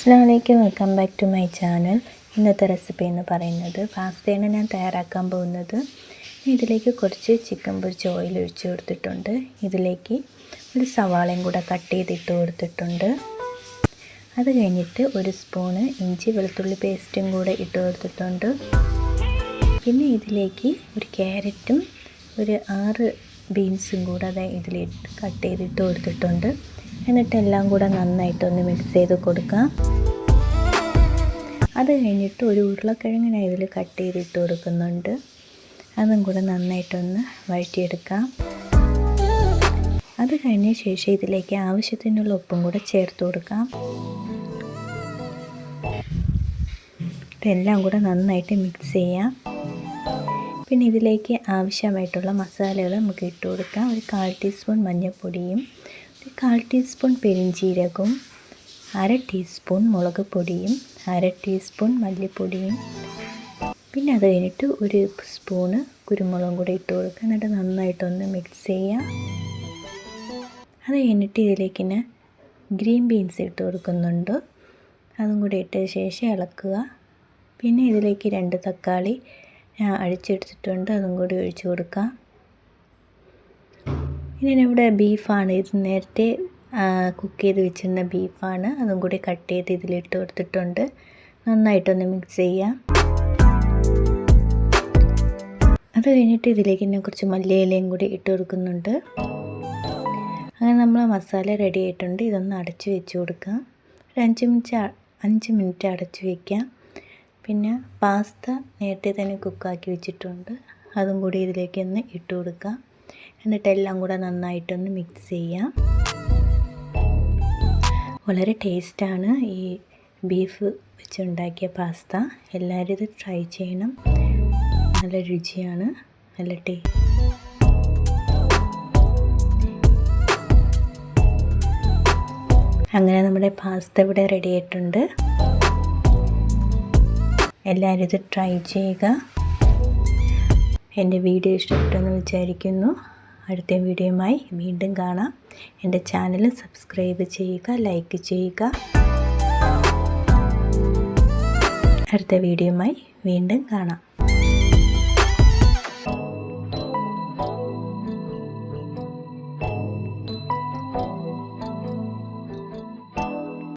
അസ്സലാമലൈക്കും, welcome back to my channel. ഇന്നത്തെ recipe എന്ന് പറയുന്നത് പാസ്തയാണ് ഞാൻ തയ്യാറാക്കാൻ പോകുന്നത്. ഇതിലേക്ക് കുറച്ച് ചിക്കൻ പൊരിച്ച ഓയിൽ ഒഴിച്ച് കൊടുത്തിട്ടുണ്ട്. ഇതിലേക്ക് ഒരു സവാളയും കൂടെ കട്ട് ചെയ്തിട്ട് കൊടുത്തിട്ടുണ്ട്. അത് കഴിഞ്ഞിട്ട് ഒരു സ്പൂണ് ഇഞ്ചി വെളുത്തുള്ളി പേസ്റ്റും കൂടെ ഇട്ട് കൊടുത്തിട്ടുണ്ട്. പിന്നെ ഇതിലേക്ക് ഒരു ക്യാരറ്റും ഒരു 6 ബീൻസും കൂടെ ഇതിലിട്ട് കട്ട് ചെയ്തിട്ട് കൊടുത്തിട്ടുണ്ട്. എന്നിട്ട് എല്ലാം കൂടെ നന്നായിട്ടൊന്ന് മിക്സ് ചെയ്ത് കൊടുക്കാം. അത് കഴിഞ്ഞിട്ട് ഒരു ഉരുളക്കിഴങ്ങ് ഞാൻ ഇതിൽ കട്ട് ചെയ്തിട്ട് കൊടുക്കുന്നുണ്ട്. അതും കൂടെ നന്നായിട്ടൊന്ന് വഴറ്റിയെടുക്കാം. അത് കഴിഞ്ഞ ശേഷം ഇതിലേക്ക് ആവശ്യത്തിനുള്ള ഉപ്പും കൂടെ ചേർത്ത് കൊടുക്കാം. ഇതെല്ലാം കൂടെ നന്നായിട്ട് മിക്സ് ചെയ്യാം. പിന്നെ ഇതിലേക്ക് ആവശ്യമായിട്ടുള്ള മസാലകൾ നമുക്ക് ഇട്ട് കൊടുക്കാം. ഒരു 1/4 ടീസ്പൂൺ മഞ്ഞൾപ്പൊടിയും, ഒരു 1/4 ടീസ്പൂൺ പെരിഞ്ജീരകവും, 1/2 ടീസ്പൂൺ മുളക് പൊടിയും, 1/2 ടീസ്പൂൺ മല്ലിപ്പൊടിയും, പിന്നെ അത് കഴിഞ്ഞിട്ട് ഒരു സ്പൂണ് കുരുമുളകും കൂടി ഇട്ട് കൊടുക്കുക. എന്നിട്ട് നന്നായിട്ടൊന്ന് മിക്സ് ചെയ്യാം. അത് കഴിഞ്ഞിട്ട് ഇതിലേക്ക് ഞാൻ ഗ്രീൻ ബീൻസ് ഇട്ട് കൊടുക്കുന്നുണ്ട്. അതും കൂടി ഇട്ട ശേഷം ഇളക്കുക. പിന്നെ ഇതിലേക്ക് 2 തക്കാളി ഞാൻ അടിച്ചെടുത്തിട്ടുണ്ട്. അതും കൂടി ഒഴിച്ച് കൊടുക്കാം. ഇനി ഇവിടെ ബീഫാണ്, ഇത് നേരത്തെ കുക്ക് ചെയ്ത് വെച്ചിരുന്ന ബീഫാണ്. അതും കൂടി കട്ട് ചെയ്ത് ഇതിലിട്ട് കൊടുത്തിട്ടുണ്ട്. നന്നായിട്ടൊന്ന് മിക്സ് ചെയ്യാം. അത് കഴിഞ്ഞിട്ട് ഇതിലേക്ക് ഞാൻ കുറച്ച് മല്ലിയിലയും കൂടി ഇട്ട് കൊടുക്കുന്നുണ്ട്. അങ്ങനെ നമ്മൾ മസാല റെഡി ആയിട്ടുണ്ട്. ഇതൊന്ന് അടച്ച് വെച്ച് കൊടുക്കാം. ഒരു 5 മിനിറ്റ് അടച്ച് വയ്ക്കാം. പിന്നെ പാസ്ത നേരത്തെ തന്നെ കുക്കാക്കി വെച്ചിട്ടുണ്ട്. അതും കൂടി ഇതിലേക്ക് ഒന്ന് ഇട്ട് കൊടുക്കാം. എന്നിട്ട് എല്ലാം കൂടെ നന്നായിട്ടൊന്ന് മിക്സ് ചെയ്യാം. വളരെ ടേസ്റ്റാണ് ഈ ബീഫ് വെച്ചുണ്ടാക്കിയ പാസ്ത. എല്ലാവരും ഇത് ട്രൈ ചെയ്യണം. നല്ല രുചിയാണ്, നല്ല അങ്ങനെ നമ്മുടെ പാസ്ത ഇവിടെ റെഡി ആയിട്ടുണ്ട്. എല്ലാവരും ഇത് ട്രൈ ചെയ്യുക. എൻ്റെ വീഡിയോ ഇഷ്ടപ്പെട്ടെന്ന് വിചാരിക്കുന്നു. അടുത്ത വീഡിയോയുമായി വീണ്ടും കാണാം. എൻ്റെ ചാനൽ സബ്സ്ക്രൈബ് ചെയ്യുക, ലൈക്ക് ചെയ്യുക. അടുത്ത വീഡിയോയുമായി വീണ്ടും കാണാം.